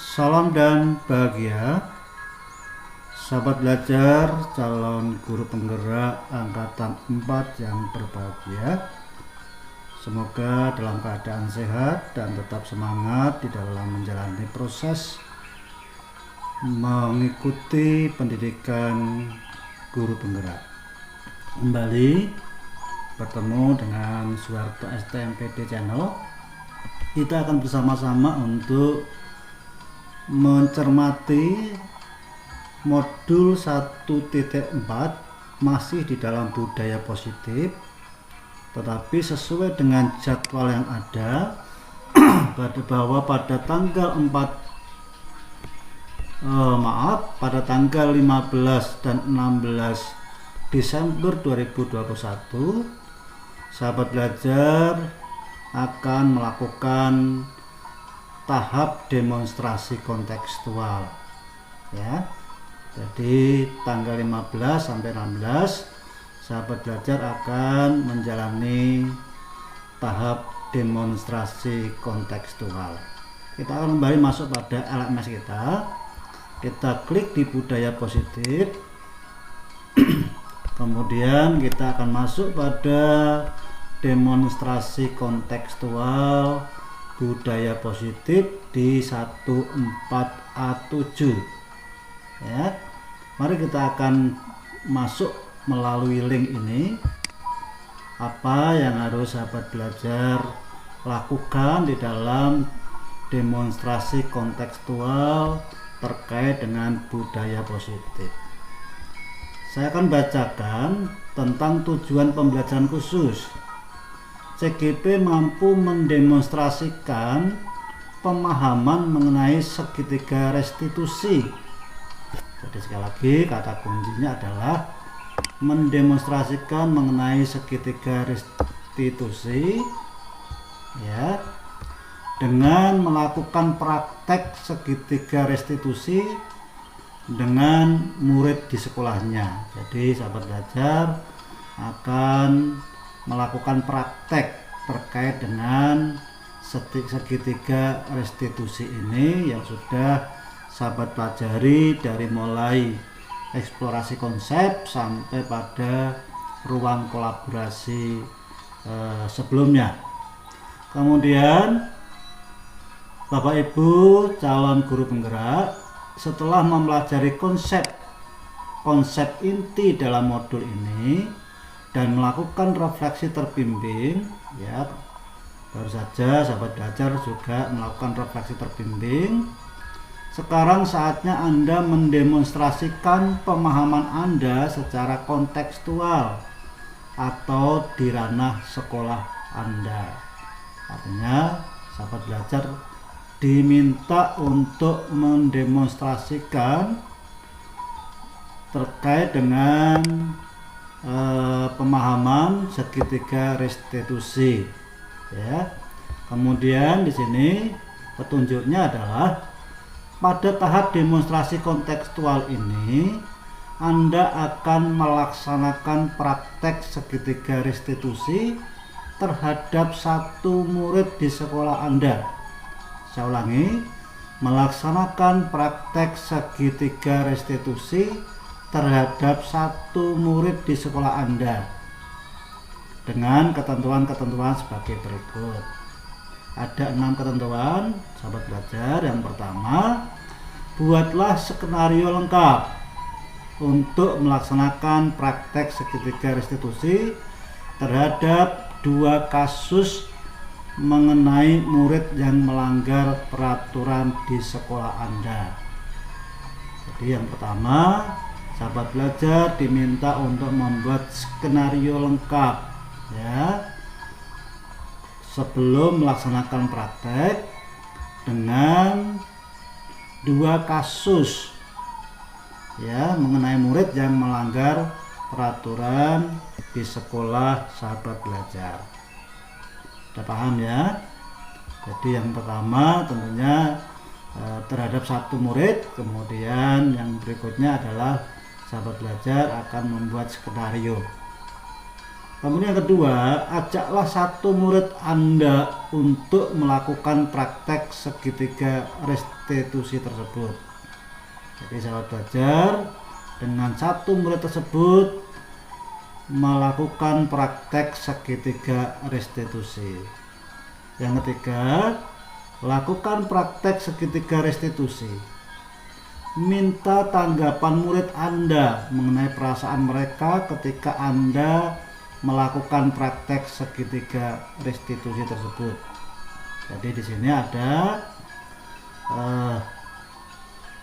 Salam dan bahagia, sahabat belajar calon guru penggerak angkatan 4 yang berbahagia. Semoga dalam keadaan sehat dan tetap semangat di dalam menjalani proses mengikuti pendidikan guru penggerak. Kembali bertemu dengan Suharto STMPD Channel. Kita akan bersama-sama untuk mencermati modul 1.4 masih di dalam budaya positif, tetapi sesuai dengan jadwal yang ada bahwa pada tanggal 15 dan 16 Desember 2021 sahabat belajar akan melakukan tahap demonstrasi kontekstual ya. Jadi tanggal 15 sampai 16 sahabat belajar akan menjalani tahap demonstrasi kontekstual. Kita akan kembali masuk pada LMS kita klik di budaya positif, kemudian kita akan masuk pada demonstrasi kontekstual budaya positif di 14A7 ya. Mari kita akan masuk melalui link ini. Apa yang harus sahabat belajar lakukan di dalam demonstrasi kontekstual terkait dengan budaya positif. Saya akan bacakan tentang tujuan pembelajaran khusus. CGP mampu mendemonstrasikan pemahaman mengenai segitiga restitusi. Jadi sekali lagi kata kuncinya adalah mendemonstrasikan mengenai segitiga restitusi ya, dengan melakukan praktek segitiga restitusi dengan murid di sekolahnya. Jadi sahabat belajar akan melakukan praktek terkait dengan segitiga restitusi ini yang sudah sahabat pelajari dari mulai eksplorasi konsep sampai pada ruang kolaborasi sebelumnya. Kemudian Bapak Ibu calon guru penggerak setelah mempelajari konsep inti dalam modul ini dan melakukan refleksi terbimbing ya, baru saja sahabat belajar juga melakukan refleksi terbimbing. Sekarang saatnya Anda mendemonstrasikan pemahaman Anda secara kontekstual atau di ranah sekolah Anda. Artinya sahabat belajar diminta untuk mendemonstrasikan terkait dengan pemahaman segitiga restitusi ya. Kemudian di sini petunjuknya adalah pada tahap demonstrasi kontekstual ini Anda akan melaksanakan praktek segitiga restitusi terhadap satu murid di sekolah Anda. Saya ulangi, melaksanakan praktek segitiga restitusi terhadap satu murid di sekolah Anda dengan ketentuan-ketentuan sebagai berikut. Ada 6 ketentuan sahabat belajar. Yang pertama, buatlah skenario lengkap untuk melaksanakan praktek segitiga restitusi terhadap 2 kasus mengenai murid yang melanggar peraturan di sekolah Anda. Jadi yang pertama, sahabat belajar diminta untuk membuat skenario lengkap ya sebelum melaksanakan praktek dengan 2 kasus ya mengenai murid yang melanggar peraturan di sekolah sahabat belajar. Sudah paham ya? Jadi yang pertama tentunya terhadap satu murid, kemudian yang berikutnya adalah sahabat belajar akan membuat skenario. Kemudian yang kedua, ajaklah satu murid Anda untuk melakukan praktek segitiga restitusi tersebut. Jadi sahabat belajar, dengan satu murid tersebut melakukan praktek segitiga restitusi. Yang ketiga, lakukan praktek segitiga restitusi. Minta tanggapan murid Anda mengenai perasaan mereka ketika Anda melakukan praktek segitiga restitusi tersebut. Jadi di sini ada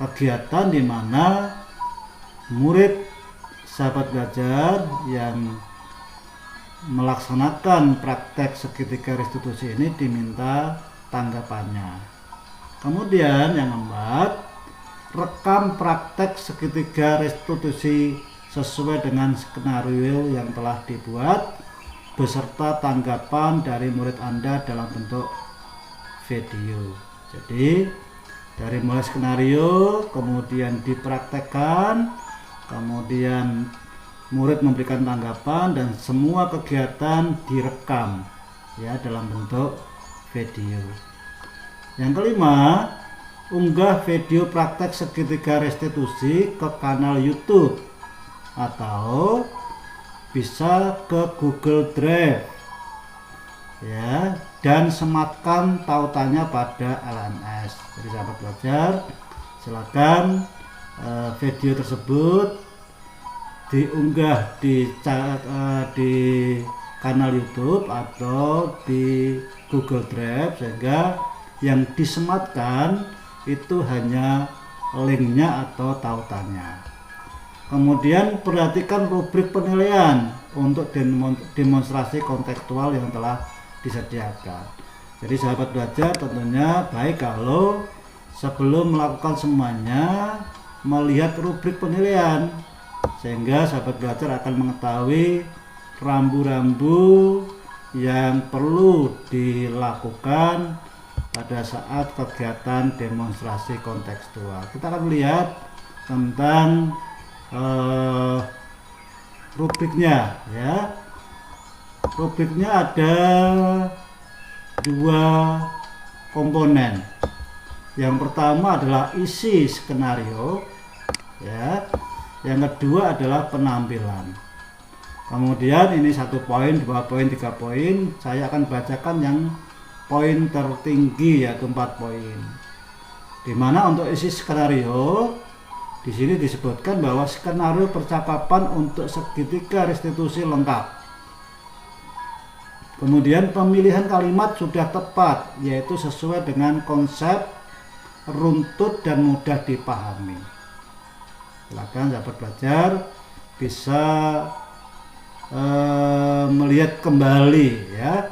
kegiatan di mana murid sahabat belajar yang melaksanakan praktek segitiga restitusi ini diminta tanggapannya. Kemudian yang keempat, rekam praktek segitiga restitusi sesuai dengan skenario yang telah dibuat beserta tanggapan dari murid Anda dalam bentuk video. Jadi dari mulai skenario kemudian dipraktekkan, kemudian murid memberikan tanggapan dan semua kegiatan direkam ya dalam bentuk video. Yang kelima, unggah video praktek segitiga restitusi ke kanal YouTube atau bisa ke Google Drive ya, dan sematkan tautannya pada LMS. Jadi sahabat belajar, silakan video tersebut diunggah di kanal YouTube atau di Google Drive sehingga yang disematkan itu hanya linknya atau tautannya. Kemudian perhatikan rubrik penilaian untuk demonstrasi kontekstual yang telah disediakan. Jadi sahabat belajar tentunya baik kalau sebelum melakukan semuanya melihat rubrik penilaian sehingga sahabat belajar akan mengetahui rambu-rambu yang perlu dilakukan pada saat kegiatan demonstrasi kontekstual. Kita akan melihat tentang rubriknya ya. Rubriknya ada dua komponen. Yang pertama adalah isi skenario ya. Yang kedua adalah penampilan. Kemudian ini 1 poin, 2 poin, 3 poin. Saya akan bacakan yang poin tertinggi yaitu 4 poin. Dimana untuk isi skenario di sini disebutkan bahwa skenario percakapan untuk segitiga restitusi lengkap. Kemudian pemilihan kalimat sudah tepat, yaitu sesuai dengan konsep, runtut dan mudah dipahami. Silakan sahabat belajar bisa melihat kembali ya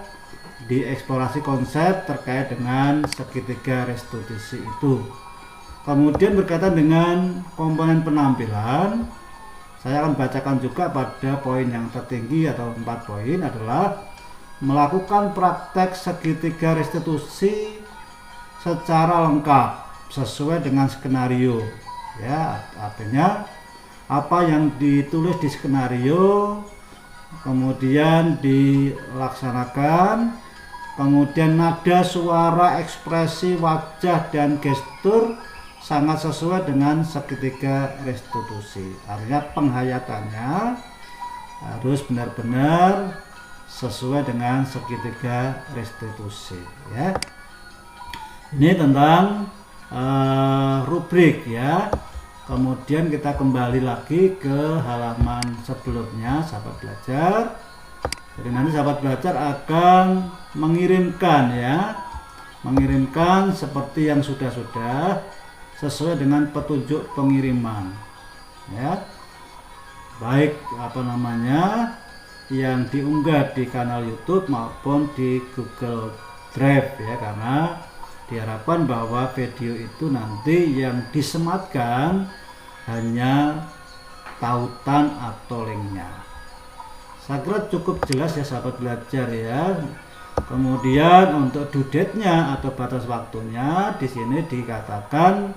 di eksplorasi konsep terkait dengan segitiga restitusi itu. Kemudian berkaitan dengan komponen penampilan, saya akan bacakan juga pada poin yang tertinggi atau 4 poin adalah melakukan praktek segitiga restitusi secara lengkap sesuai dengan skenario. Ya, artinya apa yang ditulis di skenario kemudian dilaksanakan, kemudian nada suara, ekspresi wajah dan gestur sangat sesuai dengan segitiga restitusi. Artinya penghayatannya harus benar-benar sesuai dengan segitiga restitusi ya. Ini tentang rubrik ya. Kemudian kita kembali lagi ke halaman sebelumnya sahabat belajar. Jadi nanti sahabat belajar akan mengirimkan seperti yang sudah sesuai dengan petunjuk pengiriman ya, baik yang diunggah di kanal YouTube maupun di Google Drive ya, karena diharapkan bahwa video itu nanti yang disematkan hanya tautan atau linknya. Saya kira cukup jelas ya sahabat belajar ya. Kemudian untuk due date-nya atau batas waktunya di sini dikatakan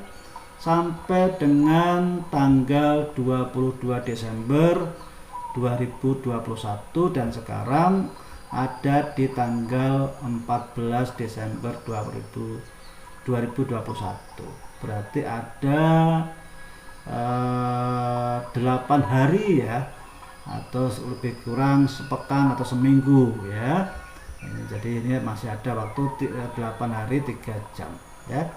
sampai dengan tanggal 22 Desember 2021 dan sekarang ada di tanggal 14 Desember 2021. Berarti ada 8 hari ya, atau lebih kurang sepekan atau seminggu ya. Jadi ini masih ada waktu 8 hari 3 jam ya,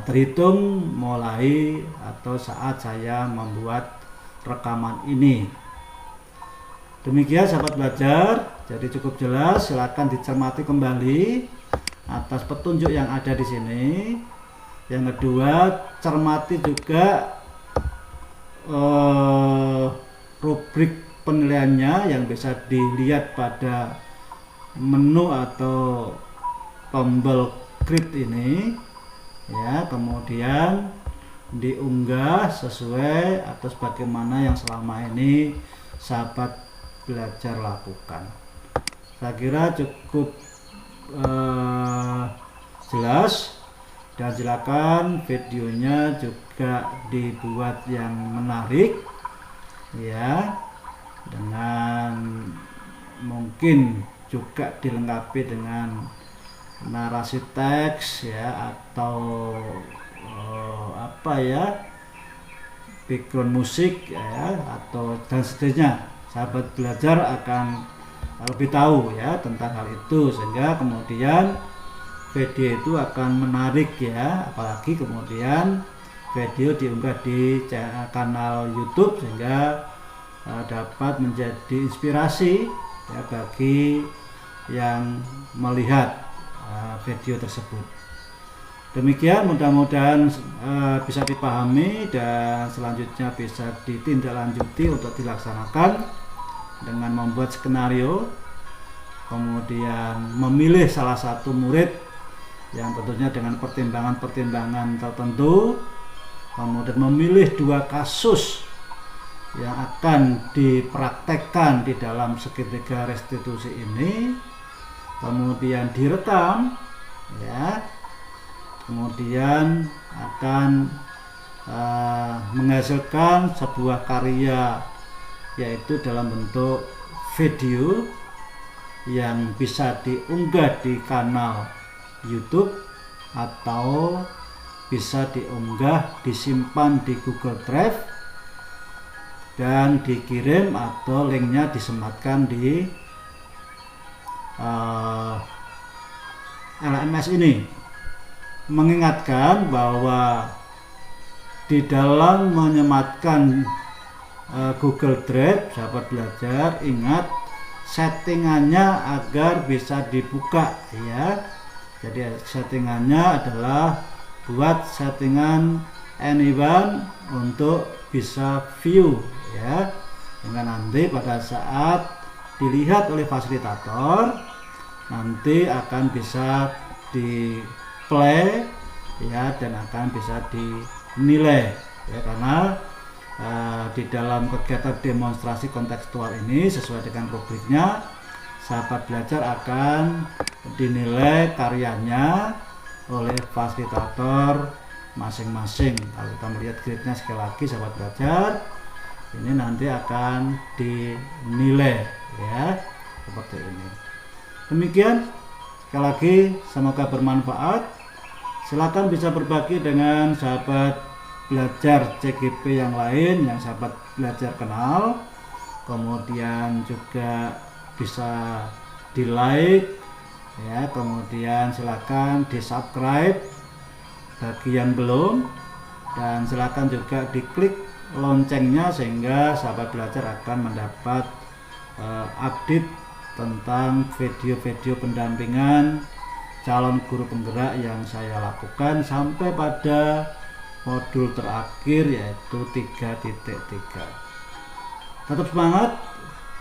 terhitung mulai atau saat saya membuat rekaman ini. Demikian sahabat belajar, jadi cukup jelas. Silakan dicermati kembali atas petunjuk yang ada di sini. Yang kedua, cermati juga rubrik penilaiannya yang bisa dilihat pada menu atau tombol create ini ya, kemudian diunggah sesuai atau sebagaimana yang selama ini sahabat belajar lakukan. Saya kira cukup jelas, dan silakan videonya juga dibuat yang menarik ya, dengan mungkin juga dilengkapi dengan narasi teks ya, atau background musik ya, atau dan seterusnya. Sahabat belajar akan lebih tahu ya tentang hal itu, sehingga kemudian video itu akan menarik ya, apalagi kemudian video diunggah di kanal YouTube, sehingga dapat menjadi inspirasi ya bagi yang melihat video tersebut. Demikian, mudah-mudahan bisa dipahami dan selanjutnya bisa ditindaklanjuti untuk dilaksanakan dengan membuat skenario, kemudian memilih salah satu murid yang tentunya dengan pertimbangan-pertimbangan tertentu, kemudian memilih 2 kasus yang akan dipraktekkan di dalam segitiga restitusi ini, kemudian direkam ya, kemudian akan menghasilkan sebuah karya, yaitu dalam bentuk video yang bisa diunggah di kanal YouTube atau bisa diunggah, disimpan di Google Drive dan dikirim atau linknya disematkan di LMS ini. Mengingatkan bahwa di dalam menyematkan Google Drive, sahabat belajar ingat settingannya agar bisa dibuka ya. Jadi settingannya adalah buat settingan anyone untuk bisa view ya, dengan nanti pada saat dilihat oleh fasilitator nanti akan bisa di play ya, dan akan bisa dinilai ya, karena di dalam kegiatan demonstrasi kontekstual ini sesuai dengan rubriknya, sahabat belajar akan dinilai karyanya oleh fasilitator masing-masing. Kalau kita melihat grade-nya sekali lagi sahabat belajar, ini nanti akan dinilai ya, seperti ini. Demikian, sekali lagi semoga bermanfaat. Silakan bisa berbagi dengan sahabat belajar CGP yang lain yang sahabat belajar kenal, kemudian juga bisa di like ya, kemudian silakan di subscribe bagi yang belum, dan silakan juga diklik loncengnya sehingga sahabat belajar akan mendapat update tentang video-video pendampingan calon guru penggerak yang saya lakukan sampai pada modul terakhir, yaitu 3.3. Tetap semangat,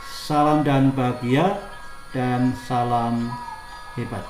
salam dan bahagia, dan salam hebat.